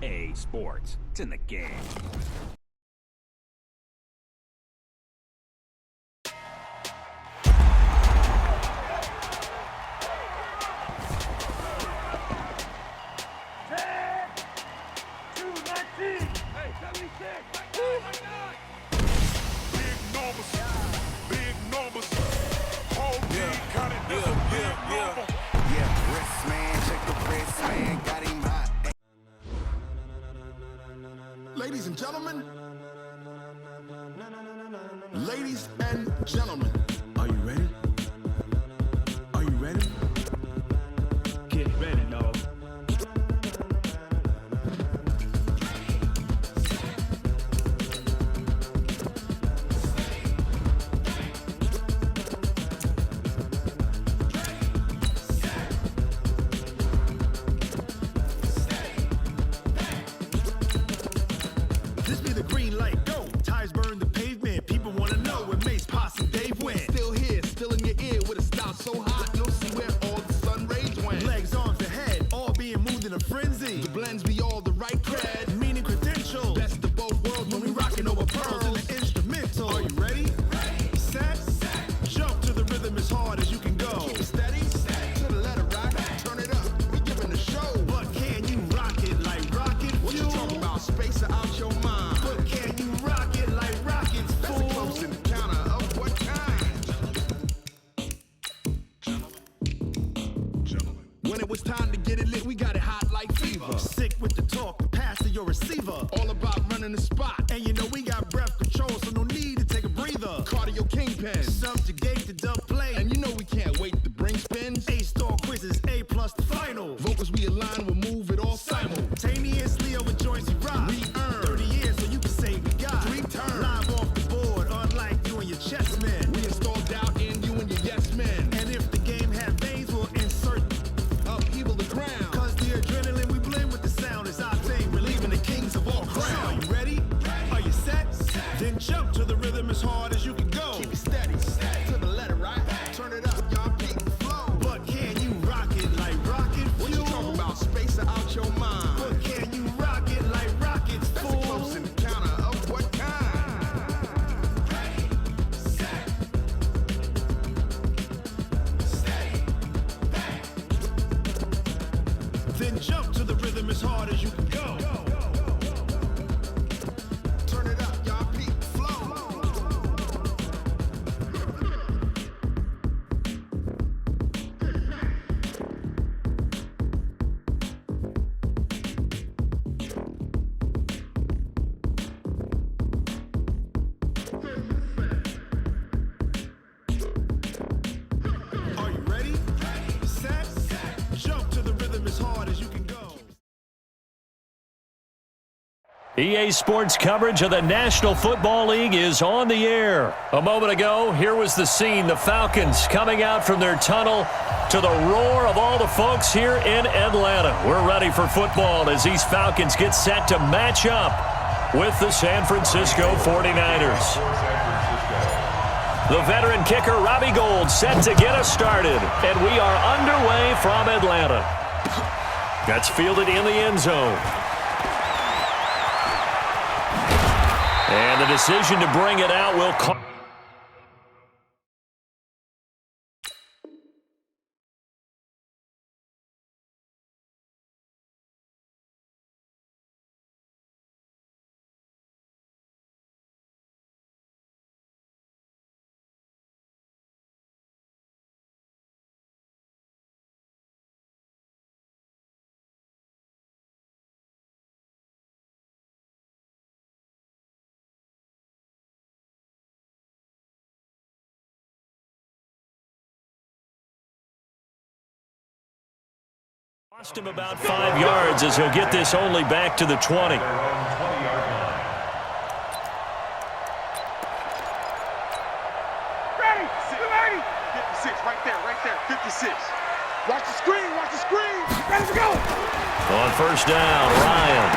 EA Sports. It's in the game. Ladies and gentlemen, ladies and gentlemen, are you ready? Are you ready? Get ready, dog. This be the green light, go. Tires burn the pavement. People wanna know where Mace, Posse, and Dave went. Still here, still in your ear with a style so hot, you'll see where all the sun rays went. Legs, arms, and head, all being moved in a frenzy. The blends be all the right cred, meaning credentials. Best of both worlds when we rockin' over pearls in the instrumental. Are you ready? Set, jump to the rhythm as hard as you can go. Keep it steady, to the letter right. Turn it up, we giving the show. But can you rock it like rocket fuel? What you talking about? Space out your mind. But can you rock it like rockets, fool? That's a close encounter of what kind? Gentlemen. When it was time to get it lit, we got it hot like fever. Sick with the talk, pass to your receiver. All about running the spot. And you know we got breath control, so no need to take a breather. Cardio kingpin, subjugate the dub play. And you know we can't wait to bring spins. A-star quizzes, A+ the final. Vocals we align, we'll move it all simultaneously over joints we rock. We earn 30 years so you can say we got 3 turns. Live off the board, unlike you and your chess men. We install doubt in you and your yes men. And if the game had veins, we'll insert upheaval the ground. Cause the adrenaline we blend with the sound is our thing, relieving the kings of all crowns. So are you ready? Are you set? Then jump to the rhythm as hard as you can go. Keep it steady, to the letter right. Turn it up, y'all peak the flow. But can you rock it like rocket fuel? What you talking about? Space out your mind. But can you rock it like rockets, fool? That's a close encounter of what kind? Ready, set, steady, back. Then jump to the rhythm as hard as you can go. Turn it up, y'all peak the flow. Are you ready? Set, jump to the rhythm as hard as you can go. EA Sports coverage of the National Football League is on the air. A moment ago, here was the scene. The Falcons coming out from their tunnel to the roar of all the folks here in Atlanta. We're ready for football as these Falcons get set to match up with the San Francisco 49ers. The veteran kicker, Robbie Gould, set to get us started. And we are underway from Atlanta. That's fielded in the end zone. And the decision to bring it out will call. Lost him about 5 yards as he'll get this only back to the 20. Ready, ready. 56, right there, 56. Watch the screen, ready to go. On first down, Ryan.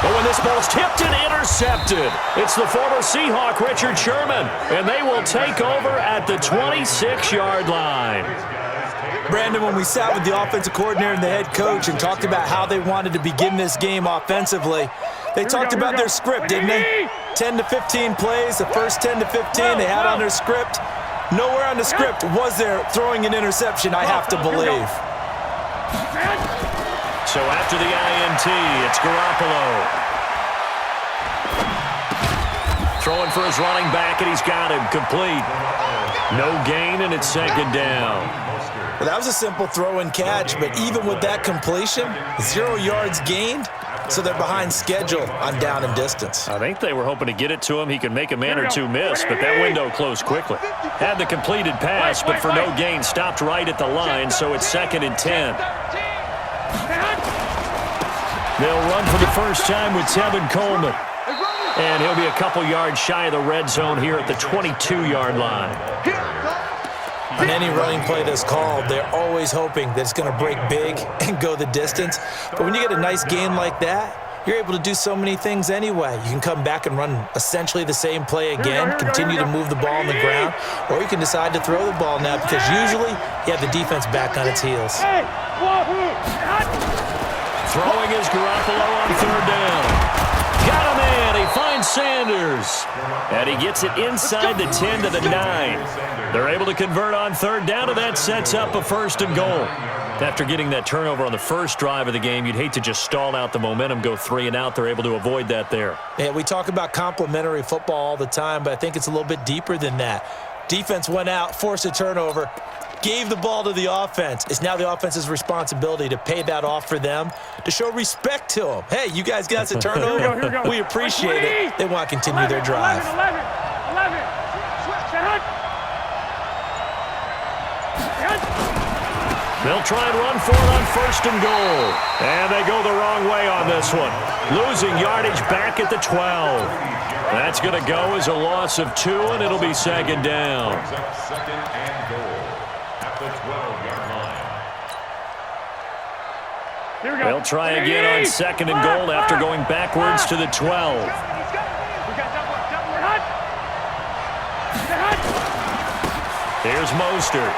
But when this ball's tipped and intercepted, it's the former Seahawk, Richard Sherman, and they will take over at the 26-yard line. Brandon, when we sat with the offensive coordinator and the head coach and talked about how they wanted to begin this game offensively, they talked about their script, didn't they? 10 to 15 plays, the first 10 to 15 they had on their script. Nowhere on the script was there throwing an interception, I have to believe. So after the INT, it's Garoppolo. Throwing for his running back, and he's got him complete. No gain, and it's second down. Well, that was a simple throw and catch, but even with that completion, 0 yards gained, so they're behind schedule on down and distance. I think they were hoping to get it to him. He could make a man or two miss, but that window closed quickly. Had the completed pass, but for no gain, stopped right at the line, so it's 2nd and 10. They'll run for the first time with Tevin Coleman. And he'll be a couple yards shy of the red zone here at the 22-yard line. On any running play that's called, they're always hoping that it's going to break big and go the distance. But when you get a nice gain like that, you're able to do so many things anyway. You can come back and run essentially the same play again, continue to move the ball on the ground, or you can decide to throw the ball now because usually you have the defense back on its heels. Throwing is Garoppolo on 3rd down. Got him in. He finds Sanders. And he gets it inside the 10 to the 9. They're able to convert on 3rd down, and that sets up a 1st and goal. After getting that turnover on the first drive of the game, you'd hate to just stall out the momentum, go 3 and out. They're able to avoid that there. Yeah, we talk about complementary football all the time, but I think it's a little bit deeper than that. Defense went out, forced a turnover, gave the ball to the offense. It's now the offense's responsibility to pay that off for them, to show respect to them. Hey, you guys got us a turnover. Here we go. We appreciate it. They want to continue their drive. 11. They'll try and run for it on 1st and goal. And they go the wrong way on this one. Losing yardage back at the 12. That's going to go as a loss of 2, and it'll be 2nd down. 2nd and goal at the 12-yard line. They'll try again on 2nd and goal after going backwards to the 12. Here's Mostert.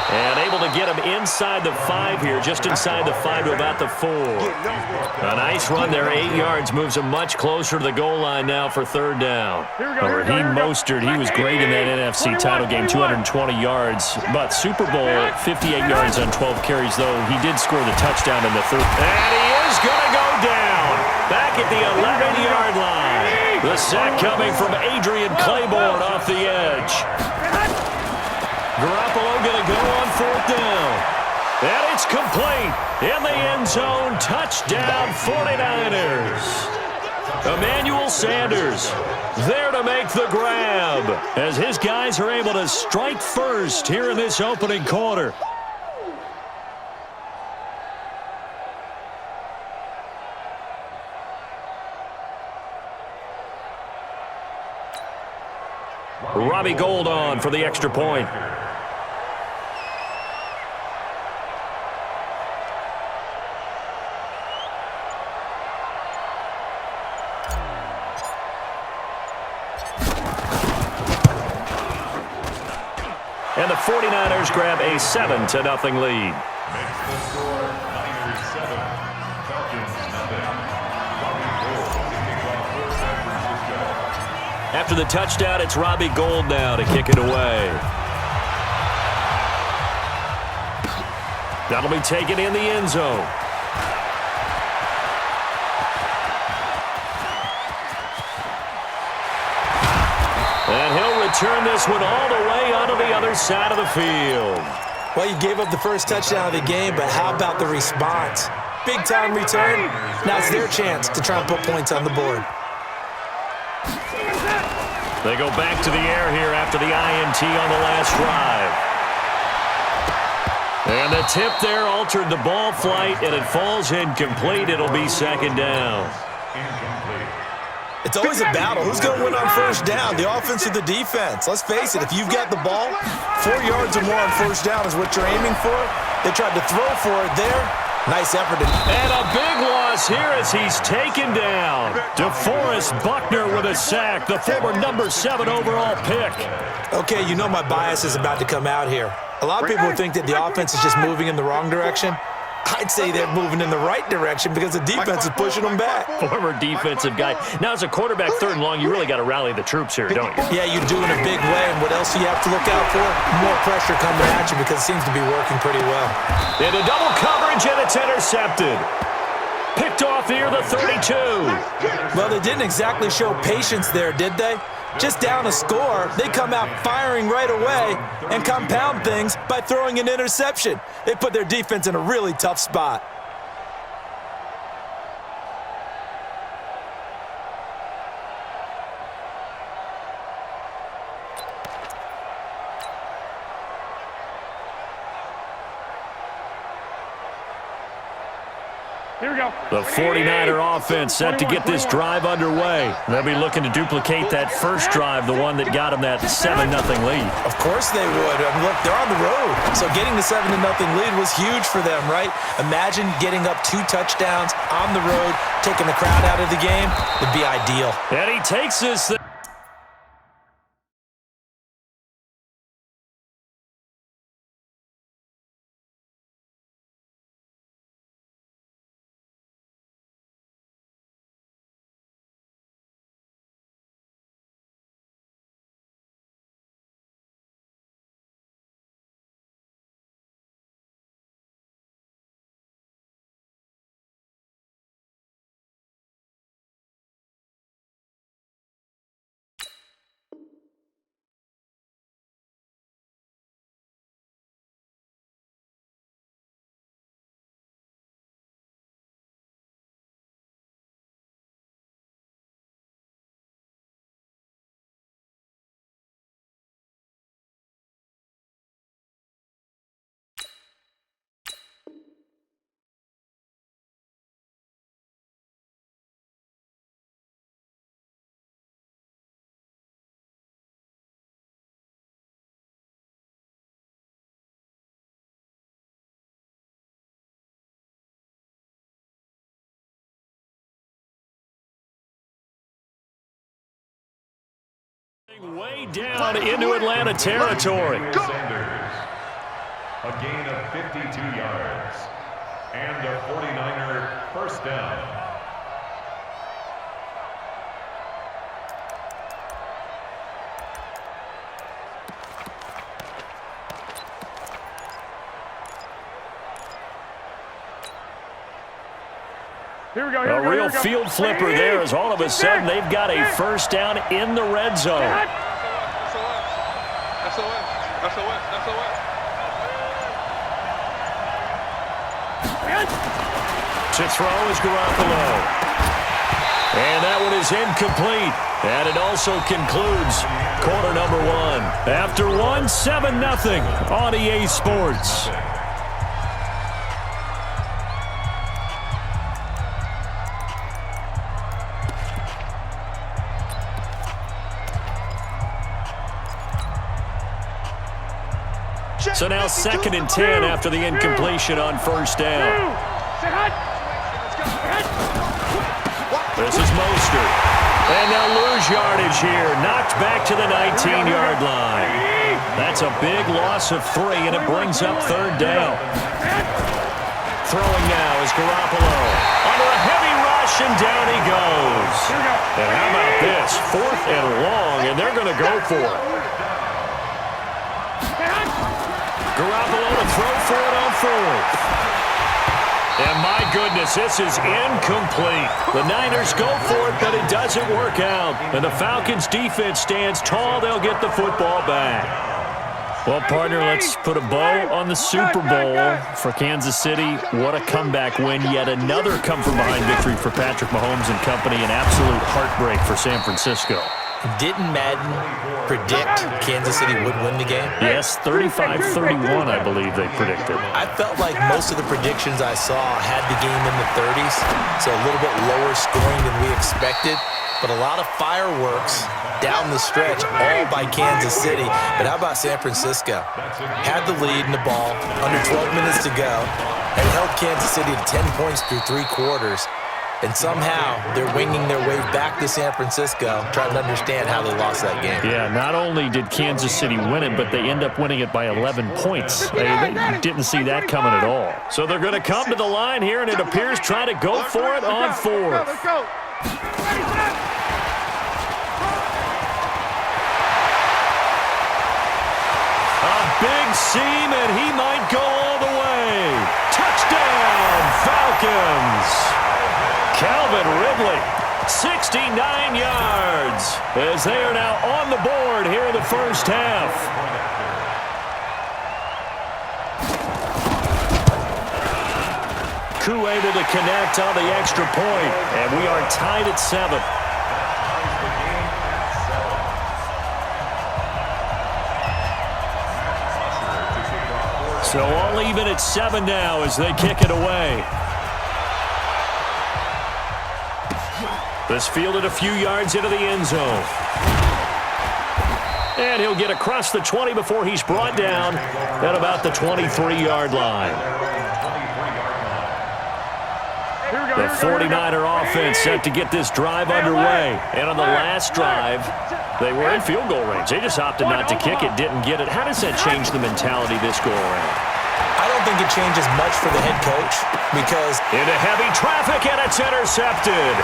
And able to get him inside the 5 here, just inside the 5 to about the 4. A nice run there, 8 yards, moves him much closer to the goal line now for 3rd down. Raheem Mostert, he was great in that NFC title game, 220 yards. But Super Bowl, 58 yards on 12 carries, though. He did score the touchdown in the 3rd. And he is going to go down, back at the 11-yard line. The sack coming from Adrian Claiborne off the edge. Garoppolo going to go on 4th down. And it's complete. In the end zone, touchdown 49ers. Emmanuel Sanders there to make the grab as his guys are able to strike first here in this opening quarter. Robbie Gould on for the extra point. And the 49ers grab a 7-0 lead. Makes the score Niners 7, Falcons nothing. Robbie Gould kicking off for San Francisco. After the touchdown, it's Robbie Gould now to kick it away. That'll be taken in the end zone. And he'll return this one all the way onto the other side of the field. Well, you gave up the first touchdown of the game, but how about the response? Big-time return. Now it's their chance to try and put points on the board. They go back to the air here after the INT on the last drive. And the tip there altered the ball flight, and it falls incomplete. It'll be 2nd down. It's always a battle. Who's going to win on 1st down, the offense or the defense? Let's face it, if you've got the ball, 4 yards or more on 1st down is what you're aiming for. They tried to throw for it there. Nice effort. And a big loss here as he's taken down. DeForest Buckner with a sack, the former number 7 overall pick. Okay, you know my bias is about to come out here. A lot of people think that the offense is just moving in the wrong direction. I'd say they're moving in the right direction because the defense is pushing them back. Former defensive guy. Now, as a quarterback, 3rd and long, you really got to rally the troops here, don't you? Yeah, you do in a big way. And what else do you have to look out for? More pressure coming at you because it seems to be working pretty well. Into double coverage, and it's intercepted. Picked off near the 32. Well, they didn't exactly show patience there, did they? Just down a score, they come out firing right away and compound things by throwing an interception. They put their defense in a really tough spot. Here we go. The 49er offense set to get this drive underway. They'll be looking to duplicate that first drive, the one that got them that 7-0 lead. Of course they would. I mean, look, they're on the road. So getting the 7-0 lead was huge for them, right? Imagine getting up 2 touchdowns on the road, taking the crowd out of the game. Would be ideal. And he takes this. Way down into Atlanta territory. Sanders, a gain of 52 yards, and a 49er first down. Here we go. A real field flipper there as all of a sudden they've got a first down in the red zone. To throw is Garoppolo. And that one is incomplete. And it also concludes quarter number 1. After 1, 7-0 on EA Sports. So now 2nd and 10 after the incompletion on first down. This is Mostert. And they'll lose yardage here. Knocked back to the 19-yard line. That's a big loss of 3, and it brings up 3rd down. Throwing now is Garoppolo. Under a heavy rush, and down he goes. And how about this? 4th and long, and they're going to go for it. Garoppolo to throw for it on 4th. And my goodness, this is incomplete. The Niners go for it, but it doesn't work out. And the Falcons' defense stands tall. They'll get the football back. Well, partner, let's put a bow on the Super Bowl for Kansas City. What a comeback win. Yet another come-from-behind victory for Patrick Mahomes and company. An absolute heartbreak for San Francisco. Didn't Madden predict Kansas City would win the game? Yes, 35-31, I believe they predicted. I felt like most of the predictions I saw had the game in the 30s, so a little bit lower scoring than we expected. But a lot of fireworks down the stretch, all by Kansas City. But how about San Francisco? Had the lead in the ball, under 12 minutes to go, and held Kansas City to 10 points through 3 quarters. And somehow they're winging their way back to San Francisco, trying to understand how they lost that game. Yeah, not only did Kansas City win it, but they end up winning it by 11 points. They didn't see that coming at all. So they're going to come to the line here, and it appears trying to go for it on fourth. Let's go. A big seam, and he might go all the way. Touchdown, Falcons. Calvin Ridley, 69 yards, as they are now on the board here in the first half. Koo able to connect on the extra point, and we are tied at 7. So all even at 7 now as they kick it away. This fielded a few yards into the end zone. And he'll get across the 20 before he's brought down at about the 23-yard line. The 49er offense set to get this drive underway. And on the last drive, they were in field goal range. They just opted not to kick it, didn't get it. How does that change the mentality this go-around? I don't think it changes much for the head coach because... Into heavy traffic, and it's intercepted.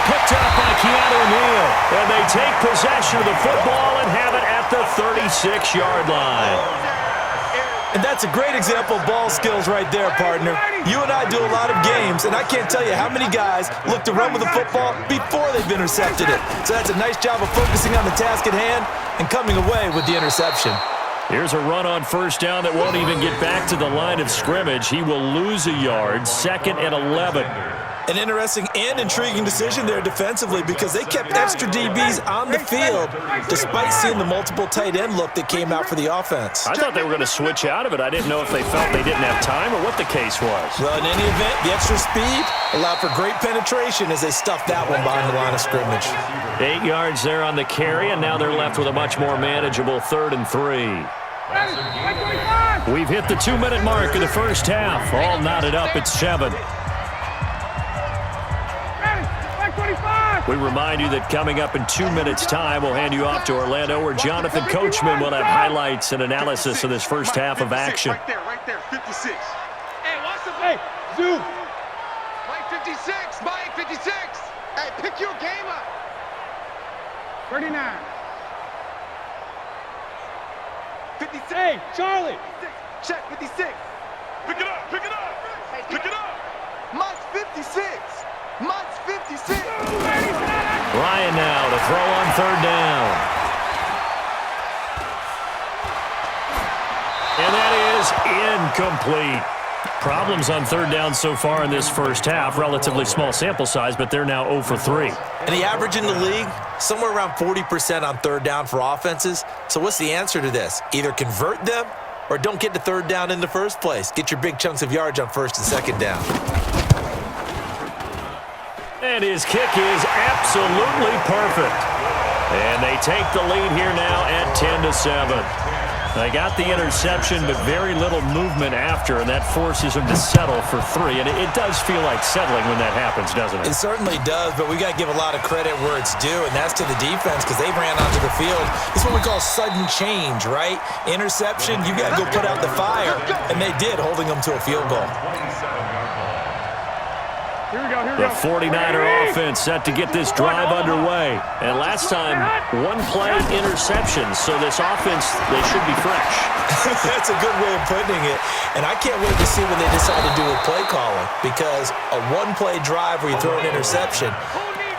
Picked up by Keanu Neal. And they take possession of the football and have it at the 36-yard line. And that's a great example of ball skills right there, partner. You and I do a lot of games, and I can't tell you how many guys look to run with the football before they've intercepted it. So that's a nice job of focusing on the task at hand and coming away with the interception. Here's a run on first down that won't even get back to the line of scrimmage. He will lose a yard, 2nd and 11. An interesting and intriguing decision there defensively because they kept extra DBs on the field despite seeing the multiple tight end look that came out for the offense. I thought they were going to switch out of it. I didn't know if they felt they didn't have time or what the case was. Well, in any event, the extra speed allowed for great penetration as they stuffed that one behind the line of scrimmage. 8 yards there on the carry, and now they're left with a much more manageable 3rd and 3. We've hit the 2-minute mark of the first half. All knotted up at 7. We remind you that coming up in 2 minutes' time, we'll hand you off to Orlando, where Jonathan Coachman will have highlights and analysis of this first half of action. Right there, 56. Hey, watch the play. Zoom. Mike 56, Mike 56. Hey, pick your game up. 39. 56. Hey, Charlie. Check 56. Pick it up, pick it up. Pick it up. Mike's 56. Mike's 56. Ryan now to throw on 3rd down. And that is incomplete. Problems on 3rd down so far in this first half. Relatively small sample size, but they're now 0 for 3. And the average in the league, somewhere around 40% on 3rd down for offenses. So what's the answer to this? Either convert them or don't get to 3rd down in the first place. Get your big chunks of yards on 1st and 2nd down. And his kick is absolutely perfect. And they take the lead here now at 10-7. They got the interception, but very little movement after, and that forces them to settle for 3. And it does feel like settling when that happens, doesn't it? It certainly does, but we got to give a lot of credit where it's due, and that's to the defense because they ran onto the field. It's what we call sudden change, right? Interception, you got to go put out the fire, and they did, holding them to a field goal. The 49er offense set to get this drive underway. And last time, 1-play interception. So this offense, they should be fresh. That's a good way of putting it. And I can't wait to see when they decide to do with play calling because a 1-play drive where you throw an interception,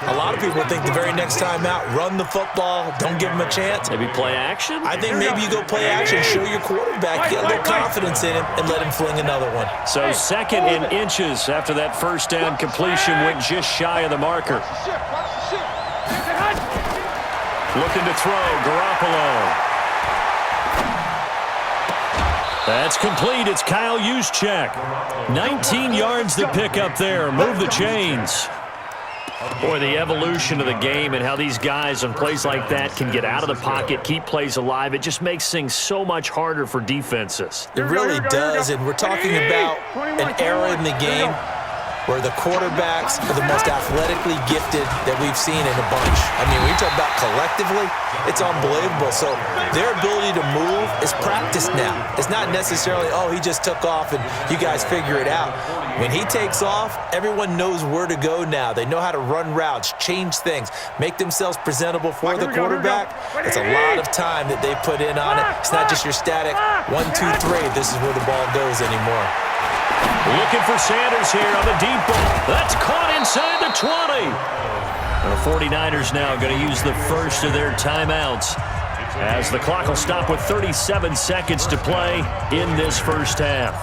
a lot of people think the very next time out, run the football, don't give them a chance. Maybe play action? I think maybe you go play action, show your quarterback, get a little confidence in him, and let him fling another one. So 2nd and inches after that first down completion went just shy of the marker. Looking to throw, Garoppolo. That's complete. It's Kyle Juszczyk. 19 yards to pick up there. Move the chains. Boy, the evolution of the game and how these guys on plays like that can get out of the pocket, keep plays alive, it just makes things so much harder for defenses. It really does, and we're talking about an era in the game where the quarterbacks are the most athletically gifted that we've seen in a bunch. I mean, when you talk about collectively, it's unbelievable. So their ability to move is practiced now. It's not necessarily, oh, he just took off and you guys figure it out. When he takes off, everyone knows where to go now. They know how to run routes, change things, make themselves presentable for the quarterback. It's a lot of time that they put in on it. It's not just your static 1, 2, 3. This is where the ball goes anymore. Looking for Sanders here on the deep ball. That's caught inside the 20. And the 49ers now going to use the first of their timeouts as the clock will stop with 37 seconds to play in this first half.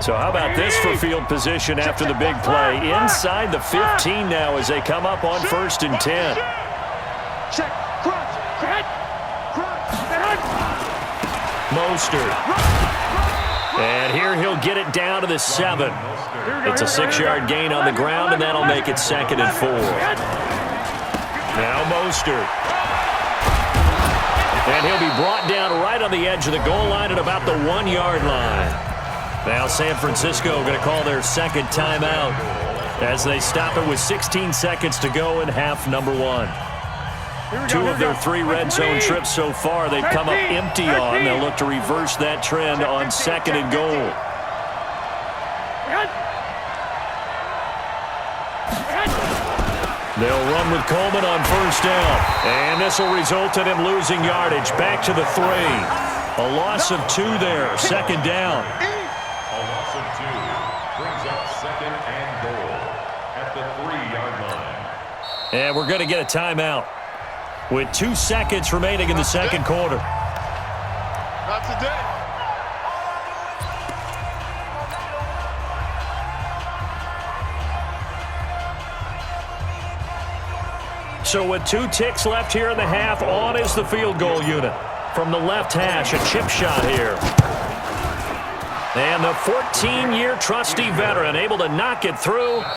So how about this for field position after the big play? Inside the 15 now as they come up on 1st and 10. Check. Crunch. Mostert. And here he'll get it down to the 7. It's a 6-yard gain on the ground, and that'll make it 2nd and 4. Now Mostert. And he'll be brought down right on the edge of the goal line at about the 1-yard line. Now San Francisco going to call their second timeout as they stop it with 16 seconds to go in half number 1. 2 of their 3 red zone trips so far they've come up empty on. They'll look to reverse that trend on 2nd and goal. They'll run with Coleman on 1st down. And this will result in him losing yardage. Back to the 3. A loss of 2 there. 2nd down. A loss of 2 brings up 2nd and goal at the 3-yard line. And we're going to get a timeout with 2 seconds remaining in the second quarter. Not today. So with 2 ticks left here in the half, on is the field goal unit. From the left hash, a chip shot here. And the 14-year trusty veteran able to knock it through.